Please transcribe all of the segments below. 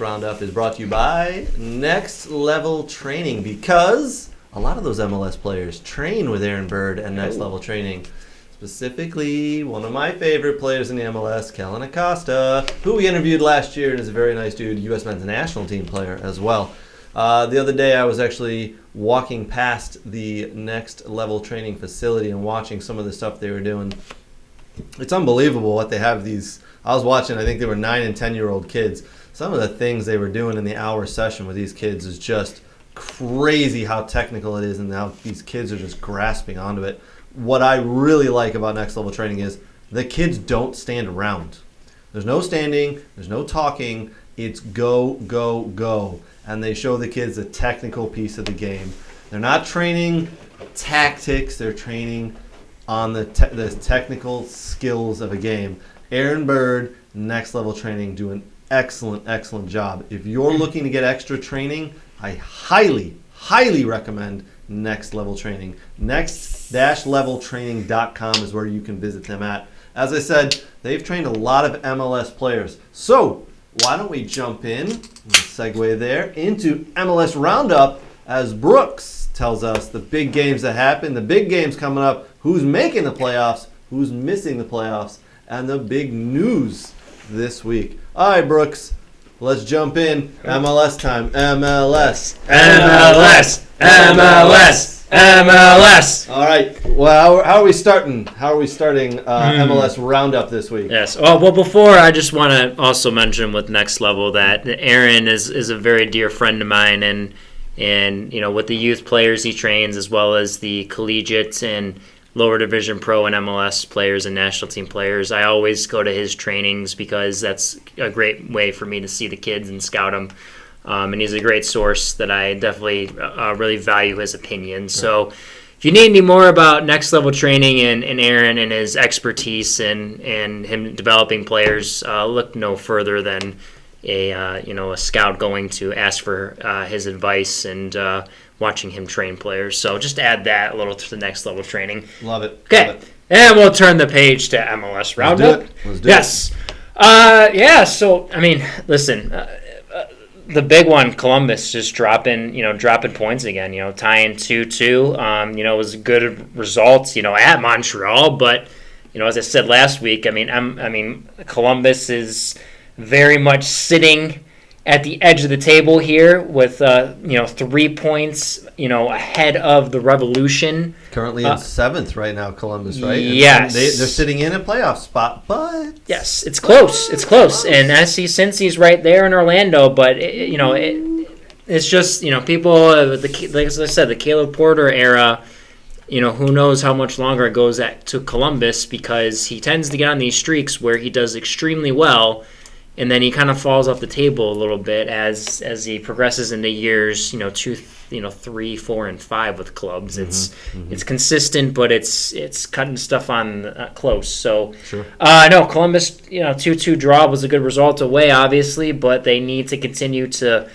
Round-Up is brought to you by Next Level Training, because a lot of those MLS players train with Aaron Bird and Next Level Training. Specifically, one of my favorite players in the MLS, Kellen Acosta, who we interviewed last year and is a very nice dude, U.S. men's national team player as well. The other day I was actually walking past the Next Level Training facility and watching some of the stuff they were doing. It's unbelievable what they have these. I was watching, I think they were 9 and 10-year-old kids. Some of the things they were doing in the hour session with these kids is just crazy how technical it is and how these kids are just grasping onto it. What I really like about Next Level Training is the kids don't stand around. There's no standing, there's no talking, it's go, go, go. And they show the kids the technical piece of the game. They're not training tactics, they're training on the technical skills of a game. Aaron Bird, Next Level Training, do an excellent job. If you're looking to get extra training, I highly recommend Next Level Training. Next-leveltraining.com is where you can visit them at. As I said, they've trained a lot of MLS players. So why don't we jump in, segue there, into MLS Roundup as Brooks tells us the big games that happen, the big games coming up, who's making the playoffs, who's missing the playoffs, and the big news this week. All right, Brooks, let's jump in. MLS time. MLS. All right. Well, how are we starting? MLS Roundup this week? Yes. Well, before, I just want to also mention with Next Level that Aaron is a very dear friend of mine, and with the youth players he trains, as well as the collegiate and lower division pro and MLS players and national team players, I always go to his trainings because that's a great way for me to see the kids and scout them. And he's a great source that I definitely really value his opinion. So if you need any more about Next Level Training and Aaron and his expertise and him developing players, look no further than a scout going to ask for his advice and watching him train players. So just add that a little to the Next Level Training. Love it. Okay, and we'll turn the page to MLS Roundup. Let's do it. So I mean, listen, the big one, Columbus, just dropping points again. Tying 2-2. It was a good result. At Montreal, but as I said last week, Columbus is very much sitting at the edge of the table here with 3 points ahead of the Revolution. Currently in 7th right now, Columbus, right? Yes. And they're sitting in a playoff spot, but yes, it's close. It's close. And Cincy's right there in Orlando, but it's just people like I said, the Caleb Porter era. Who knows how much longer it goes to Columbus, because he tends to get on these streaks where he does extremely well, and then he kind of falls off the table a little bit as he progresses into years, 2, 3, 4, and 5 with clubs. It's consistent, but it's cutting stuff on close. So, sure. No, Columbus, 2-2 draw was a good result away, obviously, but they need to continue to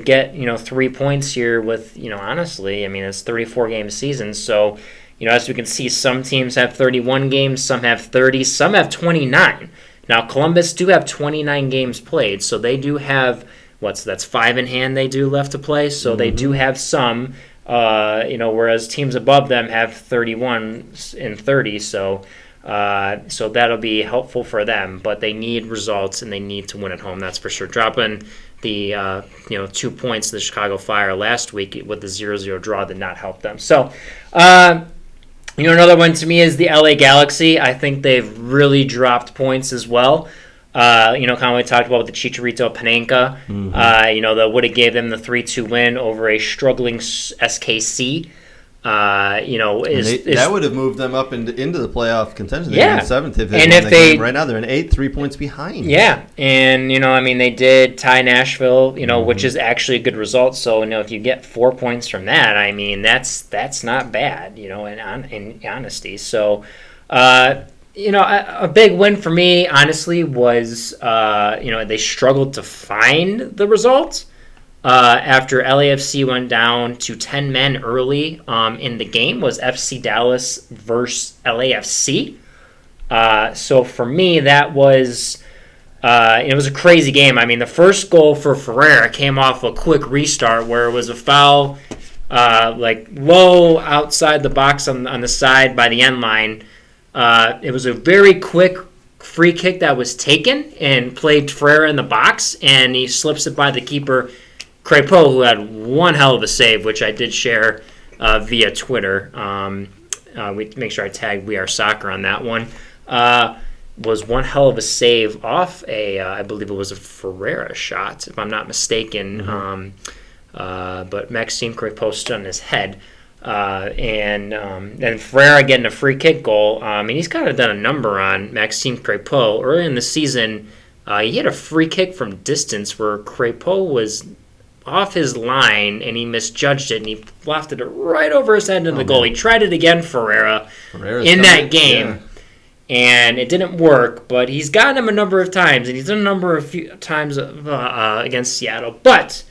get 3 points here with honestly, it's 34-game season. So, as we can see, some teams have 31 games, some have 30, some have 29. Now, Columbus do have 29 games played, so they do have, that's 5 in hand they do left to play, so they do have some, whereas teams above them have 31 and 30, so that'll be helpful for them, but they need results and they need to win at home, that's for sure. Dropping the 2 points to the Chicago Fire last week with the 0-0 draw did not help them. So, another one to me is the LA Galaxy. I think they've really dropped points as well. Kind of what we talked about with the Chicharito Panenka. That would have gave them the 3-2 win over a struggling SKC. That would have moved them up into the playoff contention. They're in 7th if they won the game. Right now they're in 8th, 3 points behind. Yeah, and they did tie Nashville, which is actually a good result. So if you get 4 points from that, that's not bad, in honesty. So, a big win for me, honestly, was they struggled to find the results. After LAFC went down to 10 men early in the game, was FC Dallas versus LAFC. So for me, that was It was a crazy game. I mean, the first goal for Ferreira came off a quick restart where it was a foul, low outside the box on the side by the end line. It was a very quick free kick that was taken and played Ferreira in the box, and he slips it by the keeper, Crepeau, who had one hell of a save, which I did share via Twitter. We make sure I tagged We Are Soccer on that one. Was one hell of a save off I believe it was a Ferreira shot, if I'm not mistaken. But Maxime Crepeau stood on his head. And then Ferreira getting a free kick goal. And he's kind of done a number on Maxime Crepeau. Early in the season, he had a free kick from distance where Crepeau was off his line and he misjudged it and he lofted it right over his head into the goal. He tried it again, Ferreira's in that game. Yeah. And it didn't work, but he's gotten him a number of times, and he's done a number of times against Seattle. But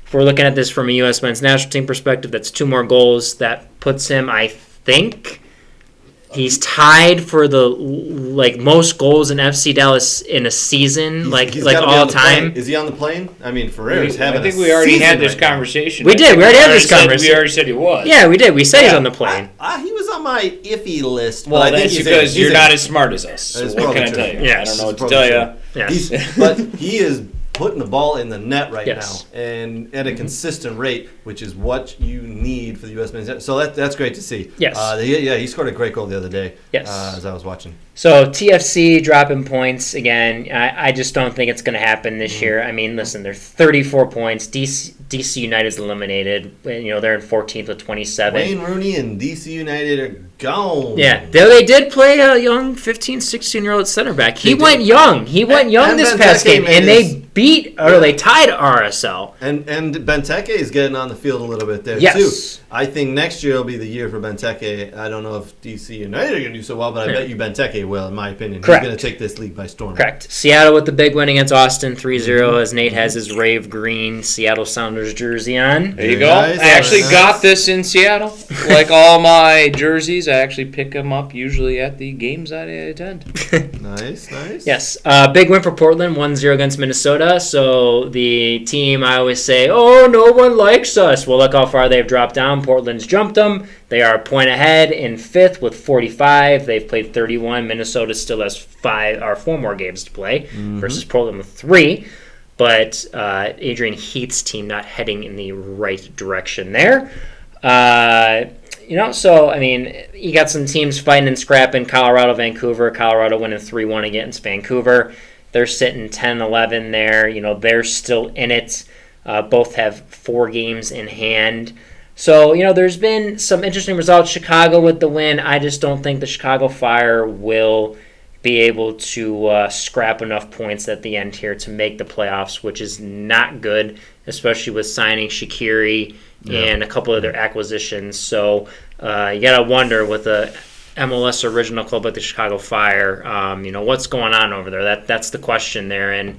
if we're looking at this from a U.S. men's national team perspective, that's 2 more goals. That puts him, I think, he's tied for the most goals in FC Dallas in a season, he's all time. Is he on the plane? I mean, Ferreira's having. I think we already had this conversation. We did. We already had this conversation. We already said he was. Yeah, we did. We said he's on the plane. He was on my iffy list. Well, but that's because you're not as smart as us. So what can I tell you? Yes. I don't know what to tell you. Yes. But he is putting the ball in the net right yes. now, and at a consistent rate, which is what you need for the U.S. men's. So that's great to see. Yes. He scored a great goal the other day. Yes. As I was watching. So TFC dropping points again. I just don't think it's going to happen this year. I mean, listen, they're 34 points. DC United's eliminated. They're in 14th with 27. Wayne Rooney and DC United are gone. Yeah, they did play a young 15, 16-year-old center back. He went young. He went young this past game, and they they tied RSL. And Benteke is getting on the field a little bit there yes. too. I think next year will be the year for Benteke. I don't know if DC United are going to do so well, but I bet you Benteke will, in my opinion. Correct. He's going to take this league by storm. Correct. Seattle with the big win against Austin, 3-0, as Nate has his Rave Green Seattle Sounders jersey on. There you go. Nice, I actually got this in Seattle. Like all my jerseys, I actually pick them up usually at the games that I attend. Nice. Yes. Big win for Portland, 1-0 against Minnesota. So the team, I always say, oh, no one likes us. Well, look how far they've dropped down. Portland's jumped them. They are a point ahead in 5th with 45. They've played 31. Minnesota still has 4 more games to play versus Portland with 3. But Adrian Heath's team not heading in the right direction there. So, I mean, you got some teams fighting and scrapping. Colorado, Vancouver. Colorado winning 3-1 against Vancouver. They're sitting 10-11 there. They're still in it. Both have 4 games in hand. So, there's been some interesting results. Chicago with the win. I just don't think the Chicago Fire will be able to scrap enough points at the end here to make the playoffs, which is not good, especially with signing Shaqiri and a couple of their acquisitions. So you got to wonder with the MLS original club like the Chicago Fire, what's going on over there? That's the question there. And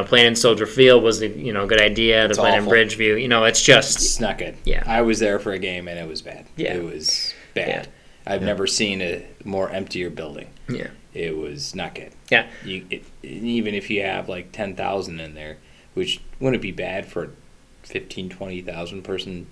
playing in Soldier Field was a good idea. They're playing in Bridgeview. It's not good. Yeah, I was there for a game and it was bad. Yeah, it was bad. Yeah. I've never seen a more emptier building. Yeah, it was not good. Yeah, even if you have like 10,000 in there, which wouldn't be bad for 15,000, 20,000 person,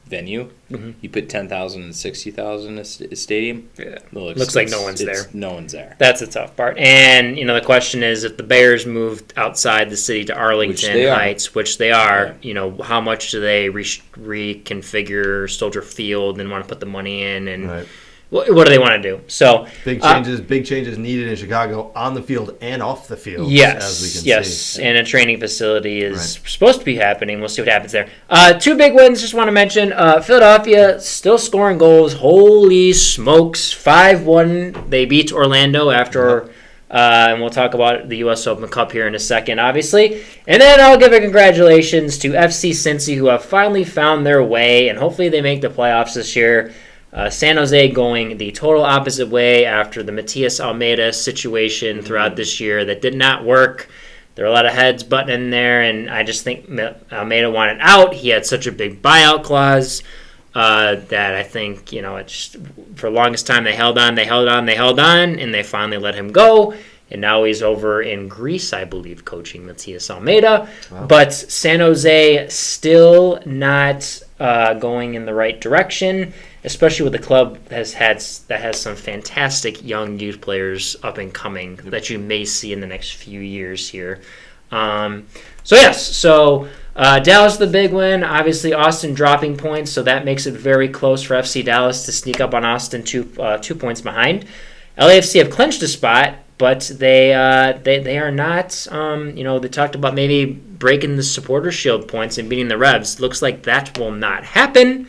venue. Mm-hmm. You put 10,000 and 60,000 in a stadium. Yeah, looks like no one's there. No one's there. That's the tough part. And the question is, if the Bears moved outside the city to Arlington Heights, which they are, how much do they reconfigure Soldier Field and want to put the money in, and what do they want to do? So big changes needed in Chicago on the field and off the field. Yes, as we can see. And a training facility is supposed to be happening. We'll see what happens there. 2 big wins. Just want to mention Philadelphia still scoring goals. Holy smokes! 5-1. They beat Orlando after. And we'll talk about the U.S. Open Cup here in a second, obviously. And then I'll give a congratulations to FC Cincy, who have finally found their way, and hopefully they make the playoffs this year. San Jose going the total opposite way after the Matias Almeida situation throughout this year that did not work. There are a lot of heads butting in there, and I just think Almeida wanted out. He had such a big buyout clause that I think, for the longest time they held on, and they finally let him go. and now he's over in Greece, I believe, coaching Matias Almeida. Wow. But San Jose still not going in the right direction, especially with the club that has some fantastic young youth players up and coming that you may see in the next few years here. So Dallas the big win. Obviously, Austin dropping points, so that makes it very close for FC Dallas to sneak up on Austin 2 points behind. LAFC have clinched a spot, but they are not. They talked about maybe breaking the Supporter Shield points and beating the Revs. Looks like that will not happen.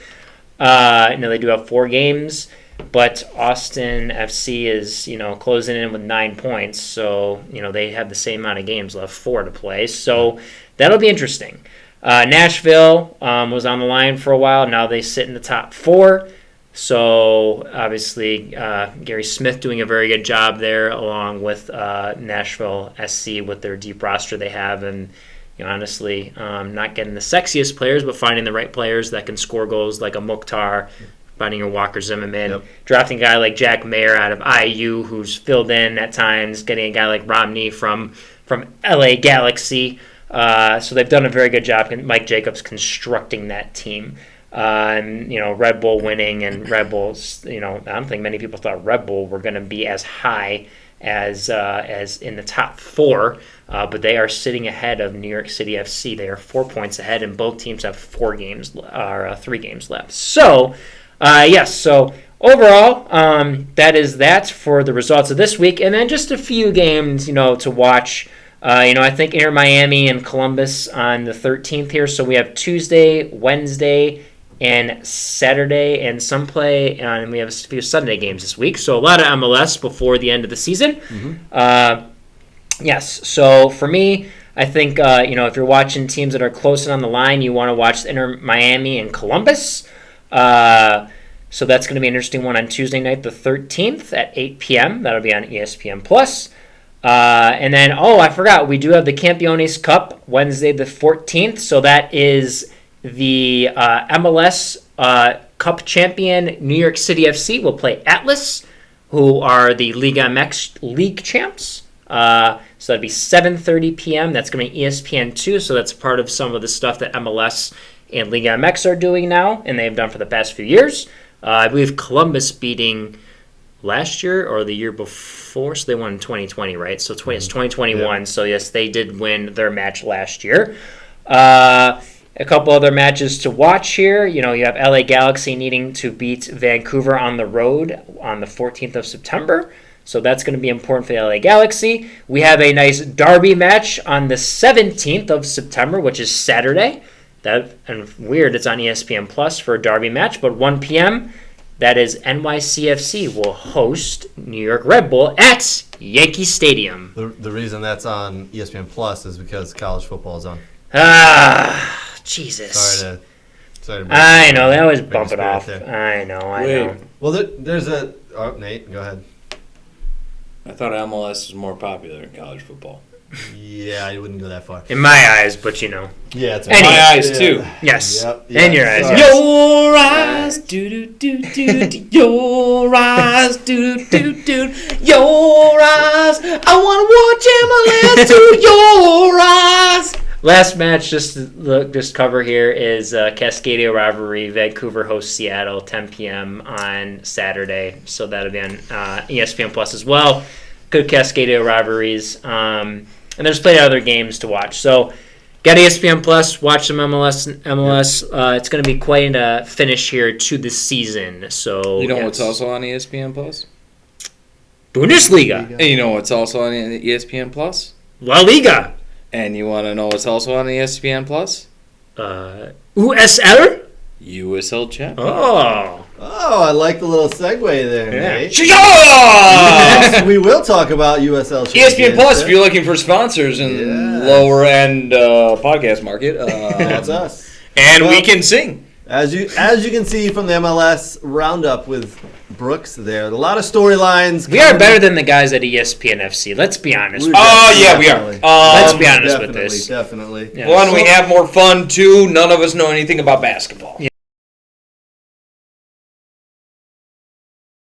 They do have 4 games, but Austin FC is closing in with 9 points, so they have the same amount of games left, 4 to play. So that'll be interesting. Nashville was on the line for a while. Now they sit in the top 4. So obviously Gary Smith doing a very good job there, along with Nashville SC with their deep roster they have, and honestly not getting the sexiest players, but finding the right players that can score goals like a Mukhtar, finding your Walker Zimmerman, drafting a guy like Jack Mayer out of IU who's filled in at times, getting a guy like Romney from LA Galaxy. So they've done a very good job, Mike Jacobs, constructing that team. Red Bull winning, and Red Bulls, I don't think many people thought Red Bull were going to be as high as in the top 4, but they are sitting ahead of New York City FC. They are 4 points ahead, and both teams have 3 games left. So, so overall, that is that for the results of this week, and then just a few games, to watch. I think Inter Miami and Columbus on the 13th here. So we have Tuesday, Wednesday, and Saturday, and some play, and we have a few Sunday games this week. So a lot of MLS before the end of the season. Mm-hmm. So for me, I think, if you're watching teams that are close on the line, you want to watch Inter Miami and Columbus. So that's going to be an interesting one on Tuesday night, the 13th at 8 p.m. That'll be on ESPN+. And then, I forgot, we do have the Campeones Cup Wednesday the 14th. So that is the MLS Cup champion New York City FC will play Atlas, who are the Liga MX League champs. So that'd be 7:30 p.m. That's going to be ESPN2. So that's part of some of the stuff that MLS and Liga MX are doing now, and they've done for the past few years. I believe Columbus beating last year or the year before, so they won in 2020, right? So it's 2021. So yes, they did win their match last year. A couple other matches to watch here. You have LA Galaxy needing to beat Vancouver on the road on the 14th of September. So that's going to be important for the LA Galaxy. We have a nice derby match on the 17th of September, which is Saturday. And weird, it's on ESPN Plus for a derby match, but 1 p.m., that is NYCFC will host New York Red Bull at Yankee Stadium. The reason that's on ESPN Plus is because college football is on. Jesus. Sorry to I know, they always bump it off. There. I know. Well, there's a... Oh, Nate, go ahead. I thought MLS is more popular in college football. Yeah, I wouldn't go that far. In my eyes, but Yeah, it's in my eyes, too. Yes. Yep. In your eyes, yes. Your eyes, do-do-do-do, your eyes, do-do-do-do, your eyes. I want to watch MLS through your eyes. Last match, just cover here, is Cascadia rivalry. Vancouver hosts Seattle, 10 p.m. on Saturday. So that'll be on ESPN Plus as well. Good Cascadia rivalries. And there's plenty of other games to watch. So get ESPN Plus, watch some MLS. It's going to be quite a finish here to the season. So what's also on ESPN Plus? Bundesliga. And you know what's also on ESPN Plus? La Liga. And you want to know what's also on ESPN Plus? USL? USL Champions. Oh, I like the little segue there, Nate. Yeah! We will talk about USL ESPN Plus, if you're looking for sponsors in lower-end podcast market. That's us. And we can sing. As you can see from the MLS Round-Up with Brooks there, a lot of storylines. We are better than the guys at ESPN FC. Let's be honest. We are. Let's be honest with this. Definitely. Yeah. One, we have more fun. Two, none of us know anything about basketball.